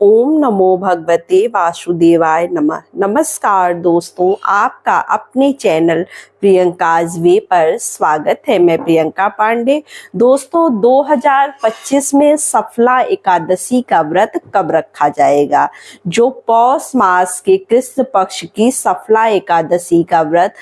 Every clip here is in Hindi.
ओम नमो भगवते वासुदेवाय नमः। नमस्कार दोस्तों, आपका अपने चैनल प्रियंकाज़ वे पर स्वागत है। मैं प्रियंका पांडे। दोस्तों, 2025 में सफला एकादशी का व्रत कब रखा जाएगा? जो पौष मास के कृष्ण पक्ष की सफला एकादशी का व्रत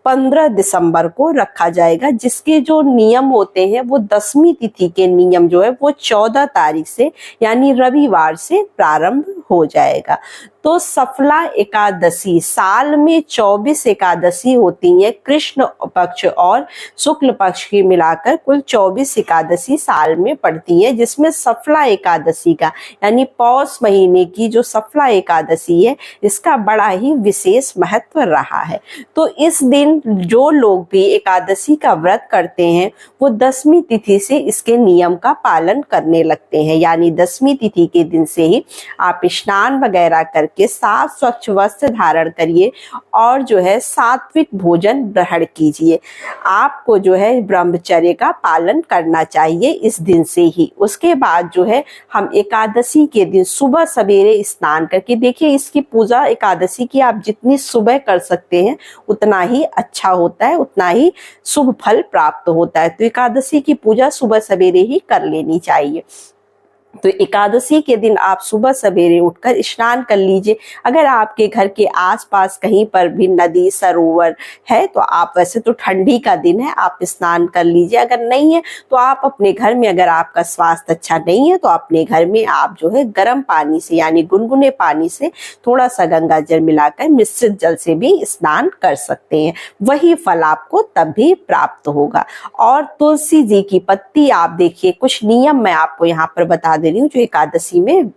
15 दिसंबर को रखा जाएगा, जिसके जो नियम होते हैं वो 10वीं तिथि के नियम जो है वो 14 तारीख से यानी रविवार से प्रारंभ हो जाएगा। तो सफला एकादशी, साल में 24 एकादशी होती है, कृष्ण पक्ष और शुक्ल पक्ष की मिलाकर कुल 24 एकादशी साल में पड़ती है, जिसमें सफला एकादशी का यानी पौष महीने की जो सफला एकादशी है इसका बड़ा ही विशेष महत्व रहा है। तो इस दिन जो लोग भी एकादशी का व्रत करते हैं वो 10वीं तिथि से इसके नियम का पालन करने लगते हैं, यानी 10वीं तिथि के दिन से ही आप स्नान वगैरह करके साफ स्वच्छ वस्त्र धारण करिए और जो है सात्विक भोजन ग्रहण कीजिए। आपको जो है ब्रह्मचर्य का पालन करना चाहिए इस दिन से ही। उसके बाद जो है हम एकादशी के दिन सुबह सवेरे स्नान करके, देखिए इसकी पूजा एकादशी की आप जितनी सुबह कर सकते हैं उतना ही अच्छा होता है, उतना ही शुभ फल प्राप्त होता है। तो एकादशी की पूजा सुबह सवेरे ही कर लेनी चाहिए। तो एकादशी के दिन आप सुबह सवेरे उठकर स्नान कर लीजिए। अगर आपके घर के आसपास कहीं पर भी नदी सरोवर है तो आप, वैसे तो ठंडी का दिन है, आप स्नान कर लीजिए। अगर नहीं है तो आप अपने घर में, अगर आपका स्वास्थ्य अच्छा नहीं है तो अपने घर में आप जो है गर्म पानी से यानी गुनगुने पानी से थोड़ा सा गंगा जल मिलाकर मिश्रित जल से भी स्नान कर सकते हैं। वही फल आपको तब भी प्राप्त होगा। और तुलसी जी की पत्ती, आप देखिए कुछ नियम मैं आपको यहाँ पर बता दे रही हूँ जो एकादशी में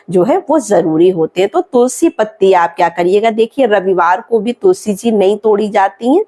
जो है वो जरूरी होते हैं। तो तुलसी पत्ती आप क्या करिएगा, देखिए रविवार को भी तुलसी जी नहीं तोड़ी जाती हैं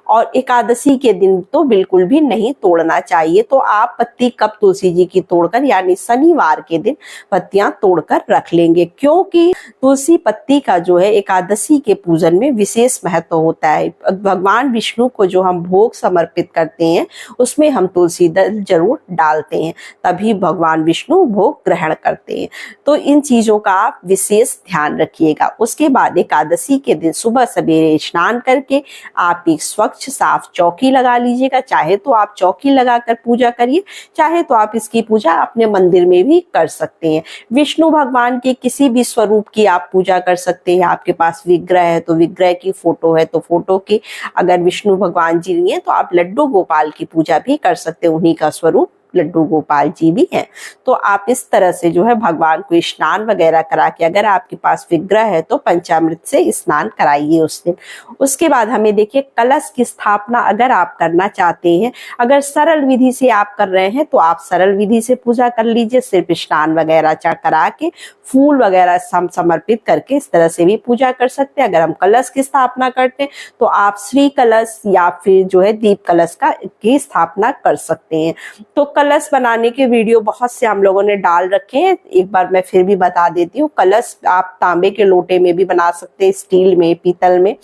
और एकादशी के दिन तो बिल्कुल भी नहीं तोड़ना चाहिए। तो आप पत्ती कब तुलसी जी की तोड़कर, यानी शनिवार के दिन पत्तियां तोड़कर रख लेंगे, क्योंकि तुलसी पत्ती का जो है एकादशी के पूजन में विशेष महत्व होता है। भगवान विष्णु को जो हम भोग समर्पित करते हैं उसमें हम तुलसी दल जरूर डालते हैं, तभी भगवान विष्णु भोग ग्रहण करते हैं। तो इन चीजों का आप विशेष ध्यान रखिएगा। उसके बाद एकादशी के दिन सुबह सवेरे स्नान करके आप एक स्वच्छ साफ चौकी लगा लीजिएगा। चाहे तो आप चौकी लगाकर पूजा करिए, चाहे तो आप इसकी पूजा अपने मंदिर में भी कर सकते हैं। विष्णु भगवान के किसी भी स्वरूप की आप पूजा कर सकते हैं। आपके पास विग्रह है तो विग्रह की, फोटो है तो फोटो की। अगर विष्णु भगवान जी नहीं है तो आप लड्डू गोपाल की पूजा भी कर सकते हैं, उन्हीं का स्वरूप लड्डू गोपाल जी भी हैं। तो आप इस तरह से जो है भगवान को स्नान वगैरह करा के, अगर आपके पास विग्रह है तो पंचामृत से स्नान कराइए उस दिन। उसके बाद हमें देखिए कलश की स्थापना अगर आप करना चाहते हैं, अगर सरल विधि से आप कर रहे हैं तो आप सरल विधि से पूजा कर लीजिए, सिर्फ स्नान वगैरह करा के फूल वगैरह समर्पित करके इस तरह से भी पूजा कर सकते हैं। अगर हम कलश की स्थापना करते हैं तो आप श्री कलश या फिर जो है दीप कलश की स्थापना कर सकते हैं। तो कलश बनाने के वीडियो बहुत से हम लोगों ने डाल रखे हैं, एक बार मैं फिर भी बता देती हूँ। कलश आप तांबे के लोटे में भी बना सकते हैं, स्टील में, पीतल में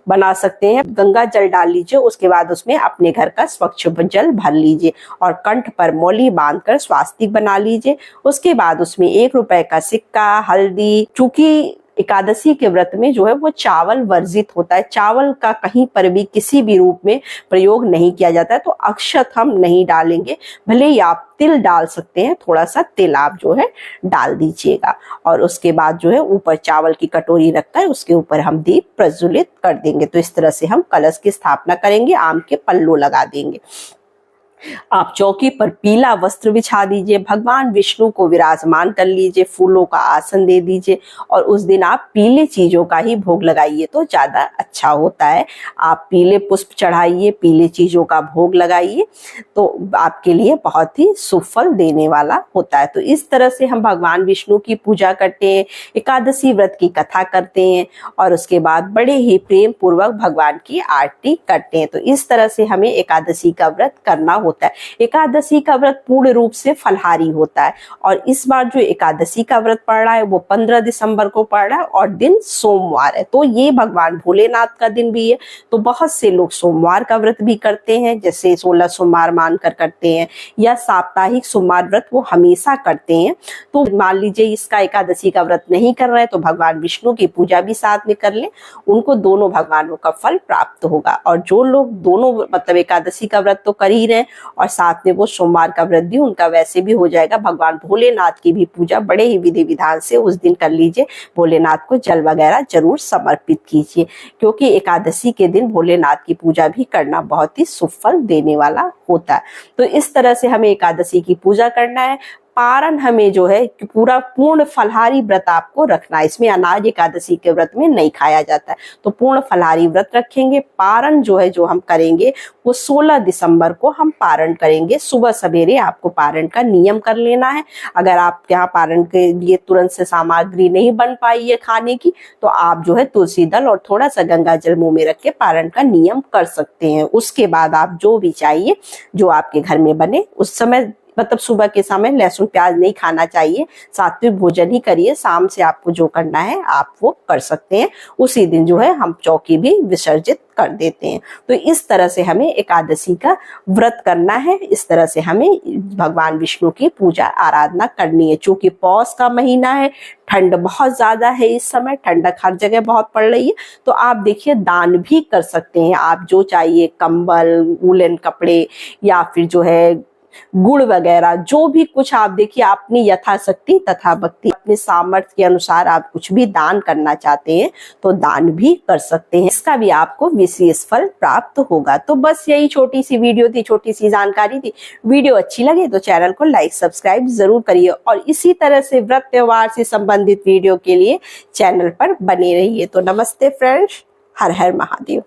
बना सकते हैं। गंगा जल डाल लीजिए, उसके बाद उसमें अपने घर का स्वच्छ जल भर लीजिए और कंठ पर मौली बांधकर स्वास्तिक बना लीजिए। उसके बाद उसमें 1 रुपए का सिक्का, हल्दी, चूंकि एकादशी के व्रत में जो है वो चावल वर्जित होता है, चावल का कहीं पर भी किसी भी रूप में प्रयोग नहीं किया जाता है, तो अक्षत हम नहीं डालेंगे। भले ही आप तिल डाल सकते हैं, थोड़ा सा तिल आप जो है डाल दीजिएगा। और उसके बाद जो है ऊपर चावल की कटोरी रखकर उसके ऊपर हम दीप प्रज्वलित कर देंगे। तो इस तरह से हम कलश की स्थापना करेंगे, आम के पल्लू लगा देंगे। आप चौकी पर पीला वस्त्र बिछा दीजिए, भगवान विष्णु को विराजमान कर लीजिए, फूलों का आसन दे दीजिए और उस दिन आप पीले चीजों का ही भोग लगाइए तो ज्यादा अच्छा होता है। आप पीले पुष्प चढ़ाइए, पीले चीजों का भोग लगाइए, तो आपके लिए बहुत ही सुफल देने वाला होता है। तो इस तरह से हम भगवान विष्णु की पूजा करते हैं, एकादशी व्रत की कथा करते हैं और उसके बाद बड़े ही प्रेम पूर्वक भगवान की आरती करते हैं। तो इस तरह से हमें एकादशी का व्रत करना होता है। होता है। एकादशी का व्रत पूर्ण रूप से फलाहारी होता है और इस बार जो एकादशी का व्रत पड़ रहा है वो 15 दिसंबर को पड़ रहा है और दिन सोमवार है। तो ये भगवान भोलेनाथ का दिन भी है। तो बहुत से लोग सोमवार का व्रत भी करते हैं, जैसे 16 सोमवार मानकर करते हैं या साप्ताहिक सोमवार व्रत वो हमेशा करते हैं। तो मान लीजिए इसका एकादशी का व्रत नहीं कर रहे तो भगवान विष्णु की पूजा भी साथ में कर लें, उनको दोनों भगवानों का फल प्राप्त होगा। और जो लोग दोनों मतलब एकादशी का व्रत तो कर ही रहे हैं और साथ में वो सोमवार का व्रत भी उनका वैसे भी हो जाएगा। भगवान भोलेनाथ की भी पूजा बड़े ही विधि विधान से उस दिन कर लीजिए। भोलेनाथ को जल वगैरह जरूर समर्पित कीजिए, क्योंकि एकादशी के दिन भोलेनाथ की पूजा भी करना बहुत ही शुभ फल देने वाला होता है। तो इस तरह से हमें एकादशी की पूजा करना है। पारण हमें जो है पूरा पूर्ण फलाहारी व्रत आपको रखना है। इसमें अनाज एकादशी के व्रत में नहीं खाया जाता है, तो पूर्ण फलाहारी व्रत रखेंगे। पारण जो है जो हम करेंगे वो 16 दिसंबर को हम पारण करेंगे। सुबह सवेरे आपको पारण का नियम कर लेना है। अगर आप यहाँ पारण के लिए तुरंत से सामग्री नहीं बन पाई है खाने की, तो आप जो है तुलसी दल और थोड़ा सा गंगा जल मुंह में रख के पारण का नियम कर सकते हैं। उसके बाद आप जो भी चाहिए जो आपके घर में बने उस समय, मतलब सुबह के समय लहसुन प्याज नहीं खाना चाहिए, सात्विक भोजन ही करिए। शाम से आपको जो करना है आप वो कर सकते हैं। उसी दिन जो है हम चौकी भी विसर्जित कर देते हैं। तो इस तरह से हमें एकादशी का व्रत करना है। इस तरह से हमें भगवान विष्णु की पूजा आराधना करनी है। चूंकि पौष का महीना है, ठंड बहुत ज्यादा है, इस समय ठंडक हर जगह बहुत पड़ रही है, तो आप देखिए दान भी कर सकते हैं। आप जो चाहिए कंबल, वूलन कपड़े या फिर जो है गुड़ वगैरह, जो भी कुछ आप देखिए अपनी यथाशक्ति तथा भक्ति अपने सामर्थ्य के अनुसार आप कुछ भी दान करना चाहते हैं तो दान भी कर सकते हैं। इसका भी आपको विशेष फल प्राप्त होगा। तो बस यही छोटी सी वीडियो थी, छोटी सी जानकारी थी। वीडियो अच्छी लगे तो चैनल को लाइक सब्सक्राइब जरूर करिए और इसी तरह से व्रत त्योहार से संबंधित वीडियो के लिए चैनल पर बने रहिए। तो नमस्ते फ्रेंड्स, हर हर महादेव।